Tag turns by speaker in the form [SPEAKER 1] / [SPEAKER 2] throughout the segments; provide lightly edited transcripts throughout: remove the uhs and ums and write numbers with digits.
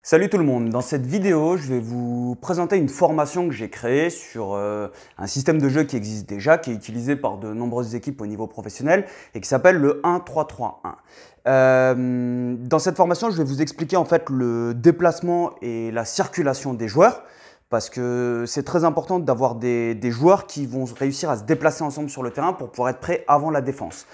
[SPEAKER 1] Salut tout le monde, dans cette vidéo je vais vous présenter une formation que j'ai créée sur un système de jeu qui existe déjà, qui est utilisé par de nombreuses équipes au niveau professionnel et qui s'appelle le 1-3-3-1. Dans cette formation je vais vous expliquer en fait le déplacement et la circulation des joueurs parce que c'est très important d'avoir des joueurs qui vont réussir à se déplacer ensemble sur le terrain pour pouvoir être prêts avant la défense.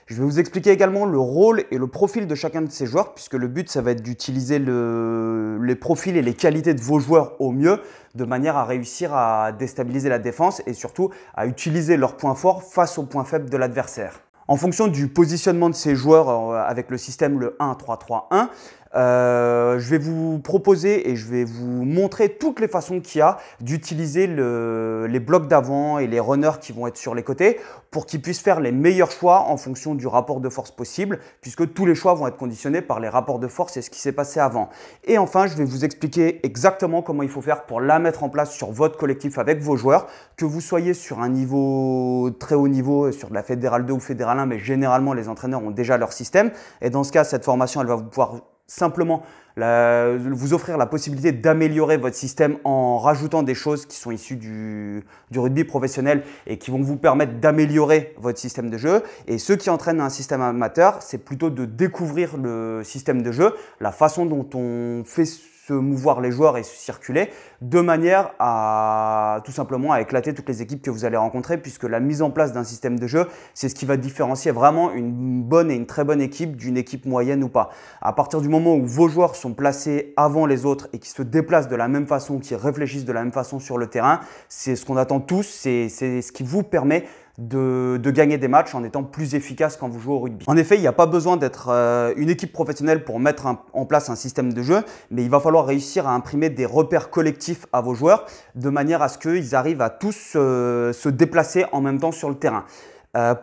[SPEAKER 1] Je vais vous expliquer également le rôle et le profil de chacun de ces joueurs, puisque le but, ça va être d'utiliser les profils et les qualités de vos joueurs au mieux, de manière à réussir à déstabiliser la défense et surtout à utiliser leurs points forts face aux points faibles de l'adversaire. En fonction du positionnement de ces joueurs avec le système le 1-3-3-1, je vais vous proposer et je vais vous montrer toutes les façons qu'il y a d'utiliser les blocs d'avant et les runners qui vont être sur les côtés pour qu'ils puissent faire les meilleurs choix en fonction du rapport de force possible, puisque tous les choix vont être conditionnés par les rapports de force et ce qui s'est passé avant. Et enfin, je vais vous expliquer exactement comment il faut faire pour la mettre en place sur votre collectif avec vos joueurs, que vous soyez sur un niveau très haut niveau, sur de la Fédérale 2 ou Fédérale 1, mais généralement les entraîneurs ont déjà leur système. Et dans ce cas, cette formation, elle va vous pouvoir simplement vous offrir la possibilité d'améliorer votre système en rajoutant des choses qui sont issues du rugby professionnel et qui vont vous permettre d'améliorer votre système de jeu. Et ceux qui entraînent un système amateur, c'est plutôt de découvrir le système de jeu, la façon dont on fait se mouvoir les joueurs et se circuler de manière à tout simplement à éclater toutes les équipes que vous allez rencontrer, puisque la mise en place d'un système de jeu, c'est ce qui va différencier vraiment une bonne et une très bonne équipe d'une équipe moyenne ou pas. À partir du moment où vos joueurs sont placés avant les autres et qui se déplacent de la même façon, qui réfléchissent de la même façon sur le terrain, c'est ce qu'on attend tous, c'est ce qui vous permet de gagner des matchs en étant plus efficace quand vous jouez au rugby. En effet, il n'y a pas besoin d'être une équipe professionnelle pour mettre en place un système de jeu, mais il va falloir réussir à imprimer des repères collectifs à vos joueurs de manière à ce qu'ils arrivent à tous se déplacer en même temps sur le terrain.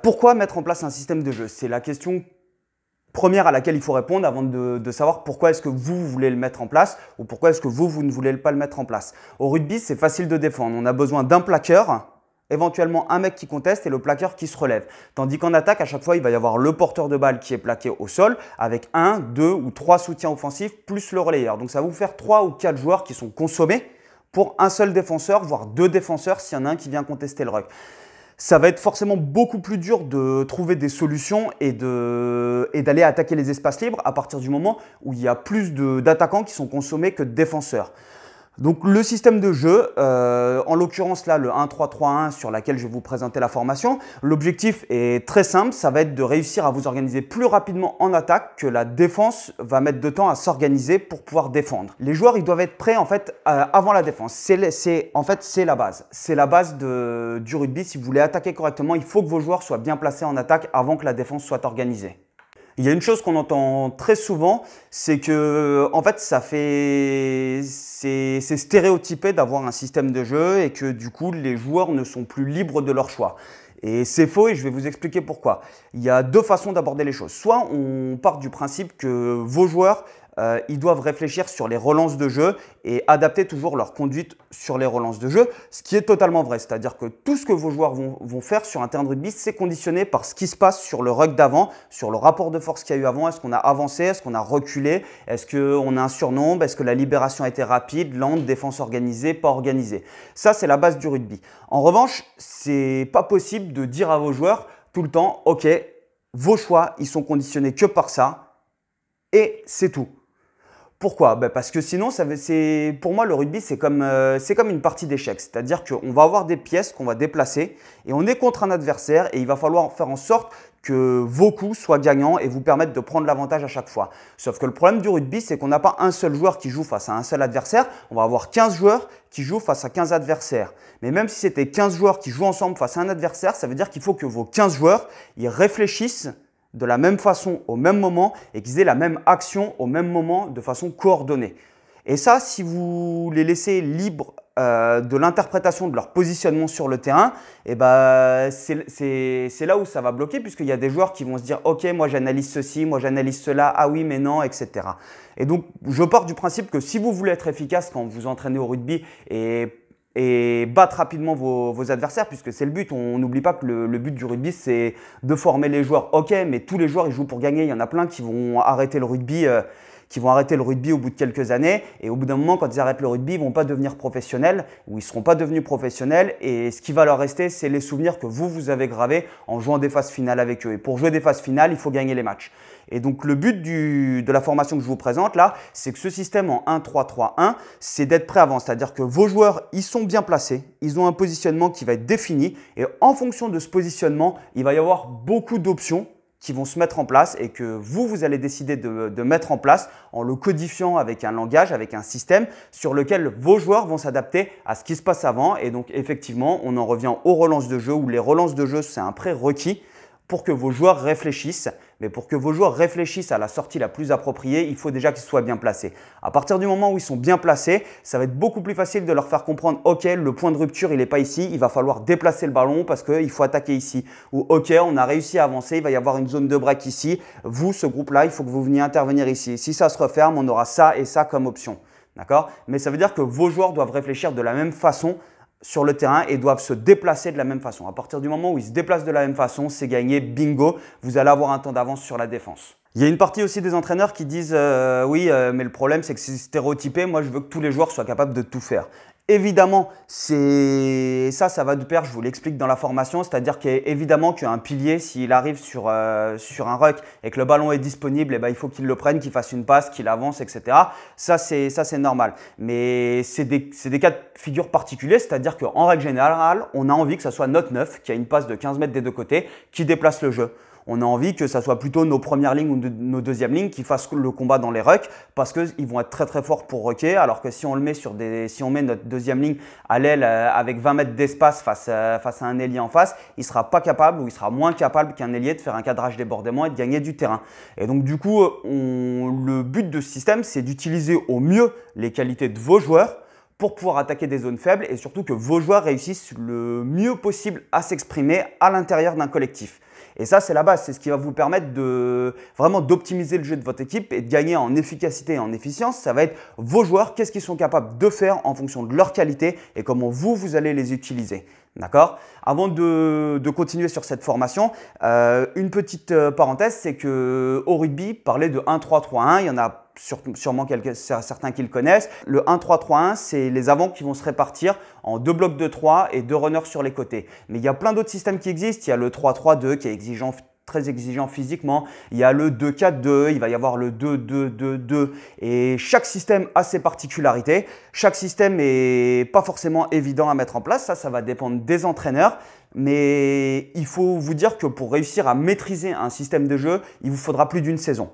[SPEAKER 1] Pourquoi mettre en place un système de jeu? C'est la question première à laquelle il faut répondre avant de savoir pourquoi est-ce que vous voulez le mettre en place ou pourquoi est-ce que vous ne voulez pas le mettre en place. Au rugby, c'est facile de défendre. On a besoin d'un plaqueur, éventuellement un mec qui conteste et le plaqueur qui se relève. Tandis qu'en attaque, à chaque fois, il va y avoir le porteur de balle qui est plaqué au sol avec 1, 2 ou 3 soutiens offensifs plus le relayeur. Donc ça va vous faire 3 ou 4 joueurs qui sont consommés pour un seul défenseur, voire 2 défenseurs s'il y en a un qui vient contester le ruck. Ça va être forcément beaucoup plus dur de trouver des solutions et d'aller attaquer les espaces libres à partir du moment où il y a plus d'attaquants qui sont consommés que de défenseurs. Donc le système de jeu, en l'occurrence là le 1-3-3-1 sur laquelle je vais vous présenter la formation, l'objectif est très simple, ça va être de réussir à vous organiser plus rapidement en attaque que la défense va mettre de temps à s'organiser pour pouvoir défendre. Les joueurs ils doivent être prêts en fait avant la défense, c'est la base. C'est la base du rugby. Si vous voulez attaquer correctement, il faut que vos joueurs soient bien placés en attaque avant que la défense soit organisée. Il y a une chose qu'on entend très souvent, c'est que en fait c'est stéréotypé d'avoir un système de jeu et que du coup les joueurs ne sont plus libres de leur choix. Et c'est faux et je vais vous expliquer pourquoi. Il y a deux façons d'aborder les choses. Soit on part du principe que vos joueurs ils doivent réfléchir sur les relances de jeu et adapter toujours leur conduite sur les relances de jeu, ce qui est totalement vrai. C'est-à-dire que tout ce que vos joueurs vont faire sur un terrain de rugby, c'est conditionné par ce qui se passe sur le ruck d'avant, sur le rapport de force qu'il y a eu avant. Est-ce qu'on a avancé? Est-ce qu'on a reculé? Est-ce qu'on a un surnombre? Est-ce que la libération a été rapide, lente, défense organisée, pas organisée? Ça, c'est la base du rugby. En revanche, c'est pas possible de dire à vos joueurs tout le temps, ok, vos choix, ils sont conditionnés que par ça et c'est tout. Pourquoi? Parce que sinon, pour moi, le rugby, c'est comme une partie d'échecs. C'est-à-dire qu'on va avoir des pièces qu'on va déplacer et on est contre un adversaire et il va falloir faire en sorte que vos coups soient gagnants et vous permettent de prendre l'avantage à chaque fois. Sauf que le problème du rugby, c'est qu'on n'a pas un seul joueur qui joue face à un seul adversaire. On va avoir 15 joueurs qui jouent face à 15 adversaires. Mais même si c'était 15 joueurs qui jouent ensemble face à un adversaire, ça veut dire qu'il faut que vos 15 joueurs, ils réfléchissent de la même façon au même moment et qu'ils aient la même action au même moment de façon coordonnée. Et ça, si vous les laissez libres de l'interprétation de leur positionnement sur le terrain, c'est là où ça va bloquer, puisqu'il y a des joueurs qui vont se dire « Ok, moi j'analyse ceci, moi j'analyse cela, ah oui mais non, etc. » Et donc, je pars du principe que si vous voulez être efficace quand vous entraînez au rugby et battre rapidement vos adversaires, puisque c'est le but. On n'oublie pas que le but du rugby, c'est de former les joueurs. Ok, mais tous les joueurs, ils jouent pour gagner. Il y en a plein qui vont arrêter le rugby qui vont arrêter le rugby au bout de quelques années et au bout d'un moment, quand ils arrêtent le rugby, ils ne vont pas devenir professionnels ou ils ne seront pas devenus professionnels et ce qui va leur rester, c'est les souvenirs que vous avez gravés en jouant des phases finales avec eux. Et pour jouer des phases finales, il faut gagner les matchs. Et donc, le but de la formation que je vous présente là, c'est que ce système en 1-3-3-1, c'est d'être prêt avant. C'est-à-dire que vos joueurs, ils sont bien placés, ils ont un positionnement qui va être défini et en fonction de ce positionnement, il va y avoir beaucoup d'options qui vont se mettre en place et que vous allez décider de mettre en place en le codifiant avec un langage, avec un système sur lequel vos joueurs vont s'adapter à ce qui se passe avant. Et donc, effectivement, on en revient aux relances de jeu où les relances de jeu, c'est un prérequis pour que vos joueurs réfléchissent. Mais pour que vos joueurs réfléchissent à la sortie la plus appropriée, il faut déjà qu'ils soient bien placés. À partir du moment où ils sont bien placés, ça va être beaucoup plus facile de leur faire comprendre « Ok, le point de rupture, il n'est pas ici, il va falloir déplacer le ballon parce qu'il faut attaquer ici. » Ou « Ok, on a réussi à avancer, il va y avoir une zone de break ici. Vous, ce groupe-là, il faut que vous veniez intervenir ici. Si ça se referme, on aura ça et ça comme option. » D'accord? Mais ça veut dire que vos joueurs doivent réfléchir de la même façon sur le terrain et doivent se déplacer de la même façon. À partir du moment où ils se déplacent de la même façon, c'est gagné, bingo, vous allez avoir un temps d'avance sur la défense. Il y a une partie aussi des entraîneurs qui disent oui, mais le problème c'est que c'est stéréotypé, moi je veux que tous les joueurs soient capables de tout faire. Évidemment, ça va de pair, je vous l'explique dans la formation, c'est-à-dire qu'évidemment qu'un pilier, s'il arrive sur un ruck et que le ballon est disponible, eh ben, il faut qu'il le prenne, qu'il fasse une passe, qu'il avance, etc. Ça, c'est normal. Mais c'est des cas de figure particuliers, c'est-à-dire qu'en règle générale, on a envie que ce soit notre neuf, qui a une passe de 15 mètres des deux côtés, qui déplace le jeu. On a envie que ça soit plutôt nos premières lignes ou nos deuxièmes lignes qui fassent le combat dans les rucks parce qu'ils vont être très très forts pour rucker. Alors que si on le met si on met notre deuxième ligne à l'aile avec 20 mètres d'espace face à un ailier en face, il ne sera pas capable ou il sera moins capable qu'un ailier de faire un cadrage débordement et de gagner du terrain. Et donc du coup, le but de ce système, c'est d'utiliser au mieux les qualités de vos joueurs pour pouvoir attaquer des zones faibles et surtout que vos joueurs réussissent le mieux possible à s'exprimer à l'intérieur d'un collectif. Et ça, c'est la base, c'est ce qui va vous permettre vraiment d'optimiser le jeu de votre équipe et de gagner en efficacité et en efficience. Ça va être vos joueurs, qu'est-ce qu'ils sont capables de faire en fonction de leur qualité et comment vous allez les utiliser. D'accord? Avant de continuer sur cette formation, une petite parenthèse, c'est qu'au rugby, parler de 1-3-3-1, il y en a sûrement certains qui le connaissent. Le 1-3-3-1, c'est les avants qui vont se répartir en 2 blocs de 3 et 2 runners sur les côtés. Mais il y a plein d'autres systèmes qui existent. Il y a le 3-3-2 qui est très exigeant physiquement. Il y a le 2-4-2, il va y avoir le 2-2-2-2 et chaque système a ses particularités. Chaque système n'est pas forcément évident à mettre en place. Ça va dépendre des entraîneurs. Mais il faut vous dire que pour réussir à maîtriser un système de jeu, il vous faudra plus d'une saison.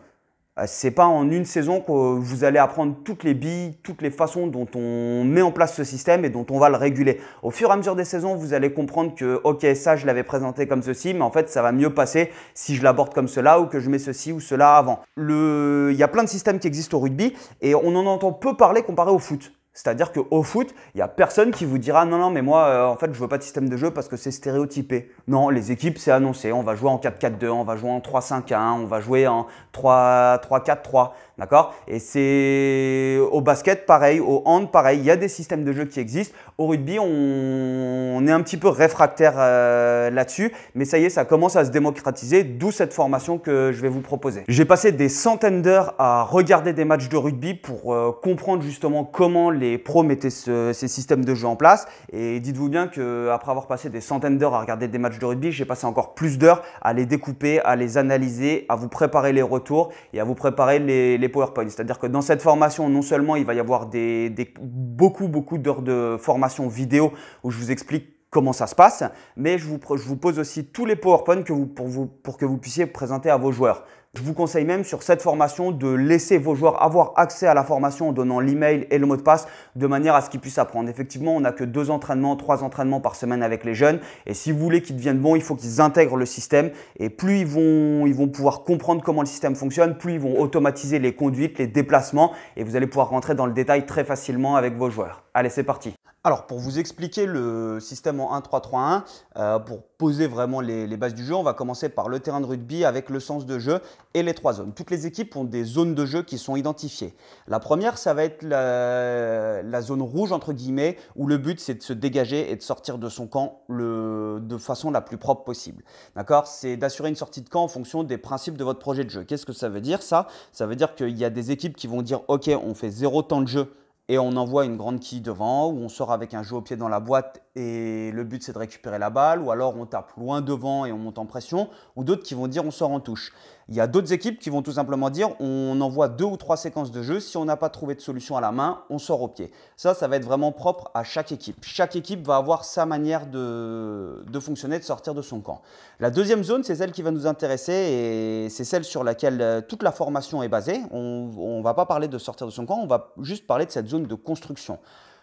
[SPEAKER 1] Ce n'est pas en une saison que vous allez apprendre toutes les billes, toutes les façons dont on met en place ce système et dont on va le réguler. Au fur et à mesure des saisons, vous allez comprendre que ok, ça je l'avais présenté comme ceci, mais en fait ça va mieux passer si je l'aborde comme cela ou que je mets ceci ou cela avant. Il y a plein de systèmes qui existent au rugby et on en entend peu parler comparé au foot. C'est-à-dire qu'au foot, il n'y a personne qui vous dira « Non, non, mais moi, en fait, je ne veux pas de système de jeu parce que c'est stéréotypé. » Non, les équipes, c'est annoncé. On va jouer en 4-4-2, on va jouer en 3-5-1, on va jouer en 3-4-3. D'accord? Et c'est au basket, pareil. Au hand, pareil. Il y a des systèmes de jeu qui existent. Au rugby, on est un petit peu réfractaire là-dessus. Mais ça y est, ça commence à se démocratiser, d'où cette formation que je vais vous proposer. J'ai passé des centaines d'heures à regarder des matchs de rugby pour comprendre justement comment les pros mettaient ces systèmes de jeu en place. Et dites-vous bien qu'après avoir passé des centaines d'heures à regarder des matchs de rugby, j'ai passé encore plus d'heures à les découper, à les analyser, à vous préparer les retours et à vous préparer les PowerPoint. C'est-à-dire que dans cette formation, non seulement il va y avoir beaucoup d'heures de formation vidéo où je vous explique comment ça se passe, mais je vous pose aussi tous les PowerPoint pour que vous puissiez présenter à vos joueurs. Je vous conseille même sur cette formation de laisser vos joueurs avoir accès à la formation en donnant l'email et le mot de passe de manière à ce qu'ils puissent apprendre. Effectivement, on n'a que 2 entraînements, 3 entraînements par semaine avec les jeunes et si vous voulez qu'ils deviennent bons, il faut qu'ils intègrent le système et plus ils vont pouvoir comprendre comment le système fonctionne, plus ils vont automatiser les conduites, les déplacements et vous allez pouvoir rentrer dans le détail très facilement avec vos joueurs. Allez, c'est parti. Alors, pour vous expliquer le système en 1-3-3-1, pour poser vraiment les bases du jeu, on va commencer par le terrain de rugby avec le sens de jeu et les 3 zones. Toutes les équipes ont des zones de jeu qui sont identifiées. La première, ça va être la zone rouge, entre guillemets, où le but, c'est de se dégager et de sortir de son camp de façon la plus propre possible. D'accord? C'est d'assurer une sortie de camp en fonction des principes de votre projet de jeu. Qu'est-ce que ça veut dire, ça? Ça veut dire qu'il y a des équipes qui vont dire « Ok, on fait 0 temps de jeu ». Et on envoie une grande quille devant, ou on sort avec un jeu au pied dans la boîte et le but c'est de récupérer la balle, ou alors on tape loin devant et on monte en pression, ou d'autres qui vont dire on sort en touche. Il y a d'autres équipes qui vont tout simplement dire on envoie 2 ou 3 séquences de jeu, si on n'a pas trouvé de solution à la main, on sort au pied. Ça va être vraiment propre à chaque équipe. Chaque équipe va avoir sa manière de fonctionner, de sortir de son camp. La deuxième zone, c'est celle qui va nous intéresser et c'est celle sur laquelle toute la formation est basée. On ne va pas parler de sortir de son camp, on va juste parler de cette zone de construction.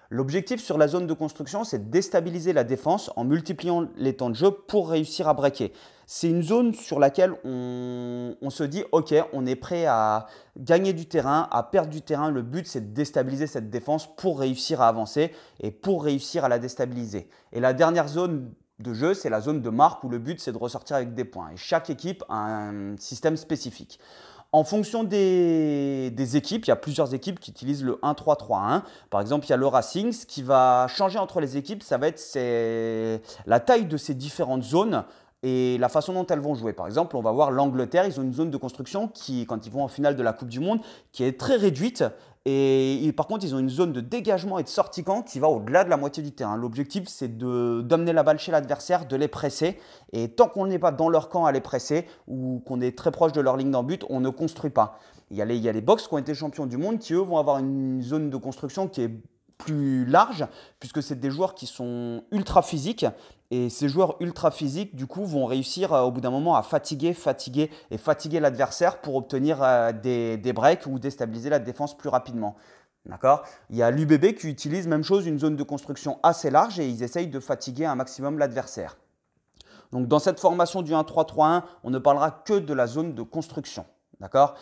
[SPEAKER 1] L'objectif sur la zone de construction, c'est de déstabiliser la défense en multipliant les temps de jeu pour réussir à breaker. C'est une zone sur laquelle on se dit « Ok, on est prêt à gagner du terrain, à perdre du terrain. Le but, c'est de déstabiliser cette défense pour réussir à avancer et pour réussir à la déstabiliser. » Et la dernière zone de jeu, c'est la zone de marque où le but, c'est de ressortir avec des points. Et chaque équipe a un système spécifique. En fonction des équipes, il y a plusieurs équipes qui utilisent le 1-3-3-1. Par exemple, il y a le Racing. Ce qui va changer entre les équipes, ça va être la taille de ces différentes zones et la façon dont elles vont jouer. Par exemple, on va voir l'Angleterre, ils ont une zone de construction qui, quand ils vont en finale de la Coupe du Monde, qui est très réduite. Et par contre, ils ont une zone de dégagement et de sortie-camp qui va au-delà de la moitié du terrain. L'objectif, c'est d'amener la balle chez l'adversaire, de les presser. Et tant qu'on n'est pas dans leur camp à les presser ou qu'on est très proche de leur ligne d'en but, on ne construit pas. Il y a les Box qui ont été champions du monde qui, eux, vont avoir une zone de construction qui est plus large puisque c'est des joueurs qui sont ultra physiques. Et ces joueurs ultra physiques, du coup, vont réussir au bout d'un moment à fatiguer l'adversaire pour obtenir des breaks ou déstabiliser la défense plus rapidement. D'accord? Il y a l'UBB qui utilise, même chose, une zone de construction assez large et ils essayent de fatiguer un maximum l'adversaire. Donc, dans cette formation du 1-3-3-1, on ne parlera que de la zone de construction. D'accord?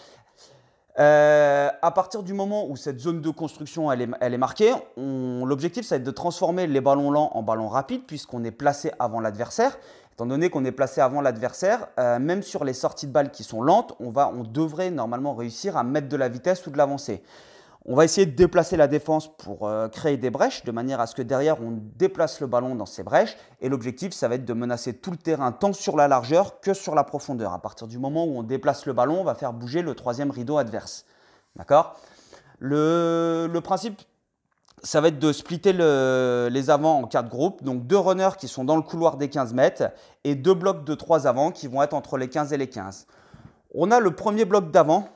[SPEAKER 1] À partir du moment où cette zone de construction elle est marquée, l'objectif ça va être de transformer les ballons lents en ballons rapides puisqu'on est placé avant l'adversaire. Étant donné qu'on est placé avant l'adversaire, même sur les sorties de balles qui sont lentes, on devrait normalement réussir à mettre de la vitesse ou de l'avancée. On va essayer de déplacer la défense pour créer des brèches de manière à ce que derrière on déplace le ballon dans ces brèches et l'objectif ça va être de menacer tout le terrain tant sur la largeur que sur la profondeur. À partir du moment où on déplace le ballon, on va faire bouger le troisième rideau adverse. D'accord? Le principe ça va être de splitter les avants en 4 groupes, donc 2 runners qui sont dans le couloir des 15 mètres et 2 blocs de 3 avants qui vont être entre les 15 et les 15. On a le premier bloc d'avant.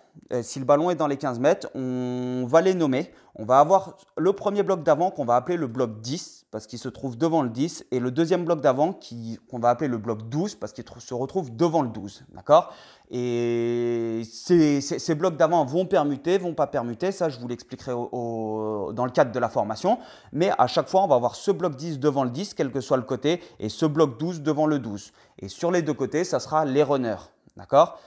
[SPEAKER 1] Si le ballon est dans les 15 mètres, on va les nommer. On va avoir le premier bloc d'avant qu'on va appeler le bloc 10 parce qu'il se trouve devant le 10 et le deuxième bloc d'avant qu'on va appeler le bloc 12 parce qu'il se retrouve devant le 12. D'accord? Et ces blocs d'avant vont permuter, vont pas permuter. Ça, je vous l'expliquerai dans le cadre de la formation. Mais à chaque fois, on va avoir ce bloc 10 devant le 10, quel que soit le côté, et ce bloc 12 devant le 12. Et sur les deux côtés, ça sera les runners. D'accord?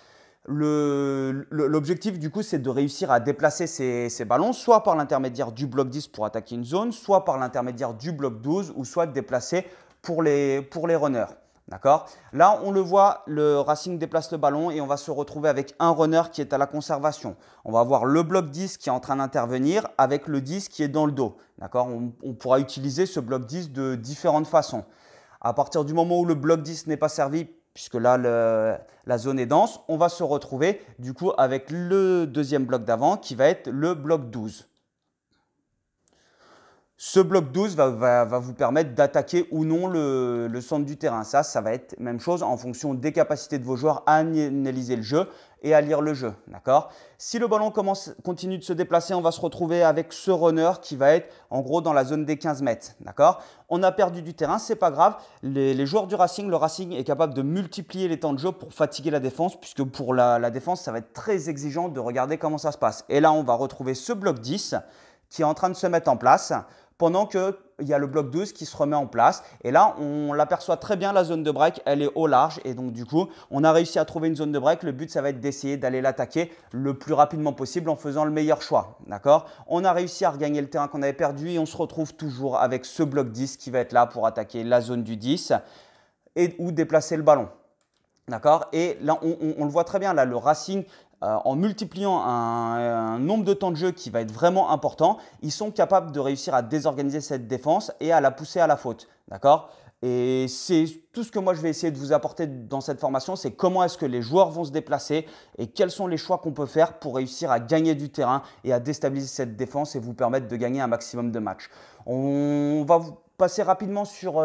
[SPEAKER 1] L'objectif du coup c'est de réussir à déplacer ces ballons soit par l'intermédiaire du bloc 10 pour attaquer une zone, soit par l'intermédiaire du bloc 12 ou soit de déplacer pour les runners. D'accord? Là on le voit, le Racing déplace le ballon et on va se retrouver avec un runner qui est à la conservation. On va avoir le bloc 10 qui est en train d'intervenir avec le 10 qui est dans le dos. D'accord? On pourra utiliser ce bloc 10 de différentes façons. À partir du moment où le bloc 10 n'est pas servi, puisque là, la zone est dense, on va se retrouver du coup avec le deuxième bloc d'avant qui va être le bloc 12. Ce bloc 12 va vous permettre d'attaquer ou non le centre du terrain. Ça va être la même chose en fonction des capacités de vos joueurs à analyser le jeu et à lire le jeu. D'accord? Si le ballon continue de se déplacer, on va se retrouver avec ce runner qui va être en gros dans la zone des 15 mètres. D'accord? On a perdu du terrain, c'est pas grave. Les joueurs du Racing, le Racing est capable de multiplier les temps de jeu pour fatiguer la défense puisque pour la défense, ça va être très exigeant de regarder comment ça se passe. Et là, on va retrouver ce bloc 10 qui est en train de se mettre en place. pendant qu'il y a le bloc 12 qui se remet en place. Et là, on l'aperçoit très bien, la zone de break, elle est au large. Et donc, du coup, on a réussi à trouver une zone de break. Le but, ça va être d'essayer d'aller l'attaquer le plus rapidement possible en faisant le meilleur choix. D'accord? On a réussi à regagner le terrain qu'on avait perdu et on se retrouve toujours avec ce bloc 10 qui va être là pour attaquer la zone du 10 ou déplacer le ballon. D'accord? Et là, on le voit très bien, là, le Racing, en multipliant un nombre de temps de jeu qui va être vraiment important, ils sont capables de réussir à désorganiser cette défense et à la pousser à la faute. D'accord? Et c'est tout ce que moi je vais essayer de vous apporter dans cette formation, c'est comment est-ce que les joueurs vont se déplacer et quels sont les choix qu'on peut faire pour réussir à gagner du terrain et à déstabiliser cette défense et vous permettre de gagner un maximum de matchs. On va vous passer rapidement sur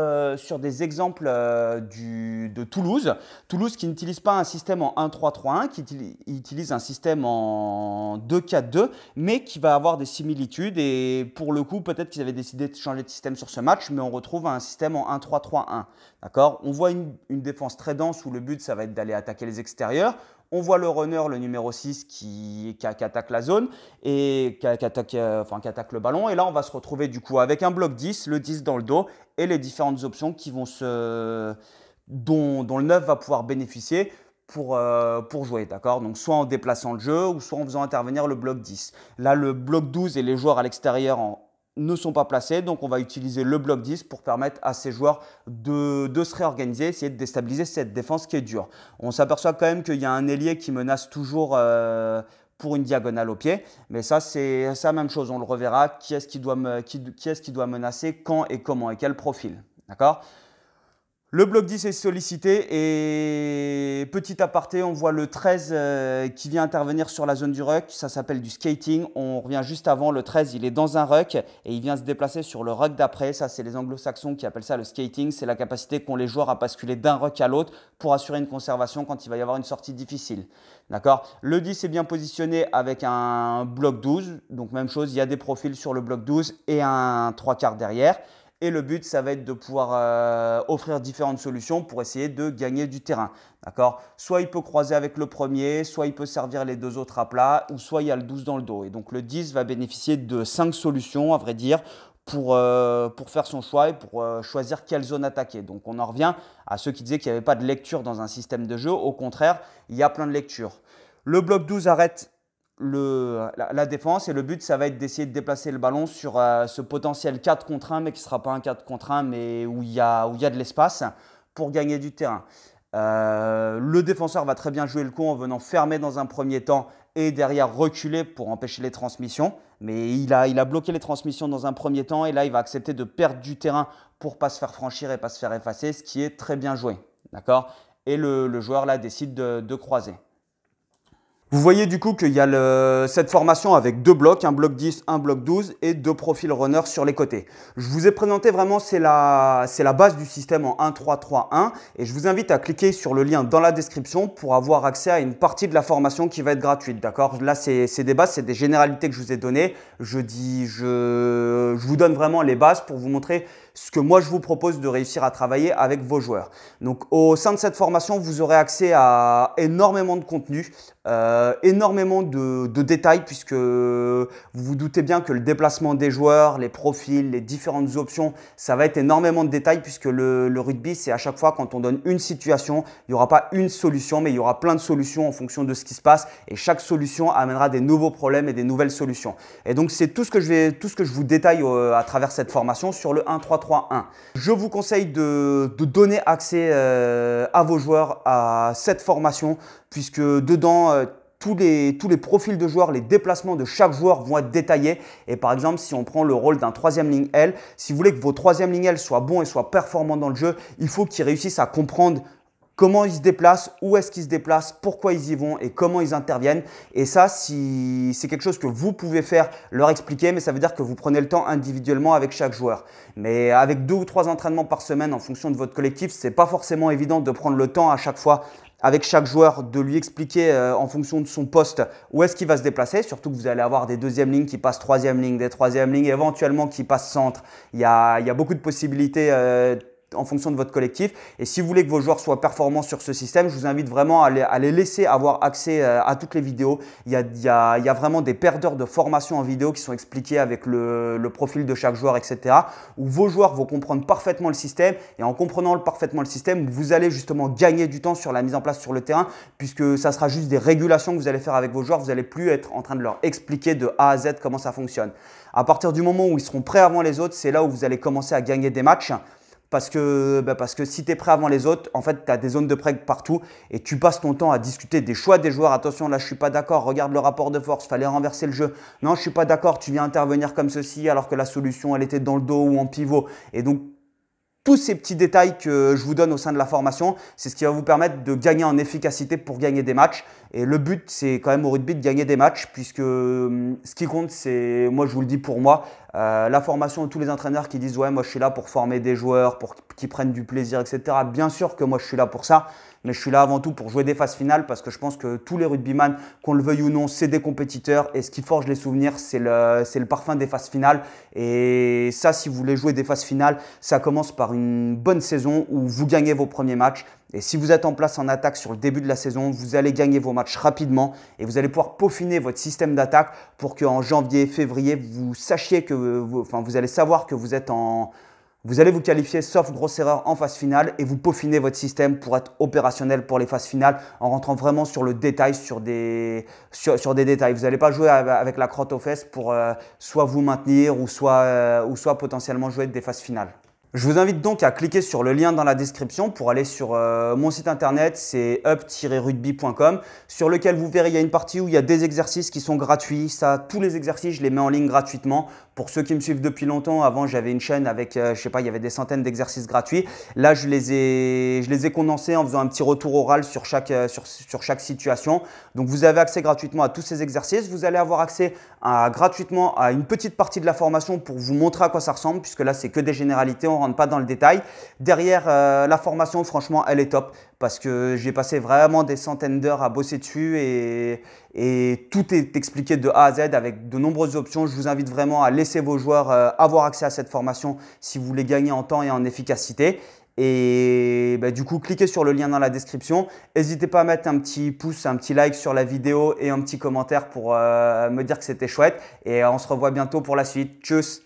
[SPEAKER 1] des exemples de Toulouse. Toulouse qui n'utilise pas un système en 1-3-3-1, qui utilise un système en 2-4-2, mais qui va avoir des similitudes. Et pour le coup, peut-être qu'ils avaient décidé de changer de système sur ce match, mais on retrouve un système en 1-3-3-1. D'accord? On voit une défense très dense où le but, ça va être d'aller attaquer les extérieurs. On voit le runner, le numéro 6, qui attaque la zone et qui attaque le ballon. Et là, on va se retrouver du coup avec un bloc 10, le 10 dans le dos et les différentes options qui vont dont le 9 va pouvoir bénéficier pour jouer. D'accord? Donc, soit en déplaçant le jeu ou soit en faisant intervenir le bloc 10. Là, le bloc 12 et les joueurs à l'extérieur ne sont pas placés, donc on va utiliser le bloc 10 pour permettre à ces joueurs de se réorganiser, essayer de déstabiliser cette défense qui est dure. On s'aperçoit quand même qu'il y a un ailier qui menace toujours pour une diagonale au pied, mais ça c'est la même chose, on le reverra, qui est-ce qui doit menacer, quand et comment et quel profil. D'accord? Le bloc 10 est sollicité et petit aparté, on voit le 13 qui vient intervenir sur la zone du ruck. Ça s'appelle du skating. On revient juste avant. Le 13, il est dans un ruck et il vient se déplacer sur le ruck d'après. Ça, c'est les anglo-saxons qui appellent ça le skating. C'est la capacité qu'ont les joueurs à basculer d'un ruck à l'autre pour assurer une conservation quand il va y avoir une sortie difficile. D'accord? Le 10 est bien positionné avec un bloc 12. Donc, même chose, il y a des profils sur le bloc 12 et un 3/4 derrière. Et le but, ça va être de pouvoir offrir différentes solutions pour essayer de gagner du terrain. D'accord? Soit il peut croiser avec le premier, soit il peut servir les deux autres à plat, ou soit il y a le 12 dans le dos. Et donc le 10 va bénéficier de 5 solutions, à vrai dire, pour faire son choix et pour choisir quelle zone attaquer. Donc on en revient à ceux qui disaient qu'il n'y avait pas de lecture dans un système de jeu. Au contraire, il y a plein de lectures. Le bloc 12 arrête la défense et le but, ça va être d'essayer de déplacer le ballon sur ce potentiel 4 contre 1, mais qui ne sera pas un 4 contre 1, mais où il y a de l'espace pour gagner du terrain. Le défenseur va très bien jouer le coup en venant fermer dans un premier temps et derrière reculer pour empêcher les transmissions. Mais il a bloqué les transmissions dans un premier temps et là, il va accepter de perdre du terrain pour ne pas se faire franchir et pas se faire effacer, ce qui est très bien joué. D'accord? Et le joueur là décide de croiser. Vous voyez du coup qu'il y a cette formation avec deux blocs, un bloc 10, un bloc 12 et deux profils runners sur les côtés. Je vous ai présenté vraiment, c'est la base du système en 1-3-3-1 et je vous invite à cliquer sur le lien dans la description pour avoir accès à une partie de la formation qui va être gratuite. D'accord? Là, c'est des bases, c'est des généralités que je vous ai données. Je vous donne vraiment les bases pour vous montrer ce que moi je vous propose de réussir à travailler avec vos joueurs. Donc au sein de cette formation, vous aurez accès à énormément de contenu, énormément de détails puisque vous vous doutez bien que le déplacement des joueurs, les profils, les différentes options, ça va être énormément de détails puisque le rugby, c'est à chaque fois quand on donne une situation, il n'y aura pas une solution mais il y aura plein de solutions en fonction de ce qui se passe et chaque solution amènera des nouveaux problèmes et des nouvelles solutions. Et donc c'est tout ce que je vous détaille à travers cette formation sur le 1-3-3-1. Je vous conseille de donner accès à vos joueurs à cette formation puisque dedans, tous les profils de joueurs, les déplacements de chaque joueur vont être détaillés. Et par exemple, si on prend le rôle d'un troisième ligne L, si vous voulez que vos troisième ligne L soient bons et soient performants dans le jeu, il faut qu'ils réussissent à comprendre comment ils se déplacent, où est-ce qu'ils se déplacent, pourquoi ils y vont et comment ils interviennent. Et ça, si c'est quelque chose que vous pouvez faire, leur expliquer, mais ça veut dire que vous prenez le temps individuellement avec chaque joueur. Mais avec 2 ou 3 entraînements par semaine en fonction de votre collectif, ce n'est pas forcément évident de prendre le temps à chaque fois avec chaque joueur de lui expliquer en fonction de son poste où est-ce qu'il va se déplacer. Surtout que vous allez avoir des deuxièmes lignes qui passent troisième ligne, des troisièmes lignes éventuellement qui passent centre. Il y a beaucoup de possibilités en fonction de votre collectif. Et si vous voulez que vos joueurs soient performants sur ce système, je vous invite vraiment à les laisser avoir accès à toutes les vidéos. Il y a vraiment des paires d'heures de formation en vidéo qui sont expliquées avec le profil de chaque joueur, etc. où vos joueurs vont comprendre parfaitement le système. Et en comprenant parfaitement le système, vous allez justement gagner du temps sur la mise en place sur le terrain, puisque ça sera juste des régulations que vous allez faire avec vos joueurs. Vous n'allez plus être en train de leur expliquer de A à Z comment ça fonctionne. À partir du moment où ils seront prêts avant les autres, c'est là où vous allez commencer à gagner des matchs. Parce que si tu es prêt avant les autres, en fait, tu as des zones de prêt partout et tu passes ton temps à discuter des choix des joueurs. Attention, là, je ne suis pas d'accord. Regarde le rapport de force, il fallait renverser le jeu. Non, je ne suis pas d'accord. Tu viens intervenir comme ceci alors que la solution, elle était dans le dos ou en pivot. Et donc, tous ces petits détails que je vous donne au sein de la formation, c'est ce qui va vous permettre de gagner en efficacité pour gagner des matchs. Et le but, c'est quand même au rugby de gagner des matchs, puisque ce qui compte, c'est, moi je vous le dis pour moi, la formation de tous les entraîneurs qui disent « ouais, moi je suis là pour former des joueurs, pour qu'ils prennent du plaisir, etc. » Bien sûr que moi je suis là pour ça, mais je suis là avant tout pour jouer des phases finales, parce que je pense que tous les rugbyman, qu'on le veuille ou non, c'est des compétiteurs, et ce qui forge les souvenirs, c'est le parfum des phases finales. Et ça, si vous voulez jouer des phases finales, ça commence par une bonne saison où vous gagnez vos premiers matchs. Et si vous êtes en place en attaque sur le début de la saison, vous allez gagner vos matchs rapidement et vous allez pouvoir peaufiner votre système d'attaque pour qu'en janvier, février, vous sachiez que, vous allez savoir que vous allez vous qualifier sauf grosse erreur en phase finale et vous peaufinez votre système pour être opérationnel pour les phases finales en rentrant vraiment sur le détail, sur des détails. Vous n'allez pas jouer avec la crotte aux fesses pour soit vous maintenir ou soit potentiellement jouer des phases finales. Je vous invite donc à cliquer sur le lien dans la description pour aller sur mon site internet, c'est up-rugby.com, sur lequel vous verrez il y a une partie où il y a des exercices qui sont gratuits. Ça, tous les exercices, je les mets en ligne gratuitement. Pour ceux qui me suivent depuis longtemps, avant j'avais une chaîne avec, je sais pas, il y avait des centaines d'exercices gratuits. Là, je les ai condensés en faisant un petit retour oral sur chaque situation. Donc, vous avez accès gratuitement à tous ces exercices. Vous allez avoir accès gratuitement à une petite partie de la formation pour vous montrer à quoi ça ressemble, puisque là, c'est que des généralités, on ne rentre pas dans le détail. Derrière, la formation, franchement, elle est top parce que j'ai passé vraiment des centaines d'heures à bosser dessus et tout est expliqué de A à Z avec de nombreuses options. Je vous invite vraiment à laisser vos joueurs avoir accès à cette formation si vous voulez gagner en temps et en efficacité. Et du coup, cliquez sur le lien dans la description. N'hésitez pas à mettre un petit pouce, un petit like sur la vidéo et un petit commentaire pour me dire que c'était chouette. Et on se revoit bientôt pour la suite. Tchuss!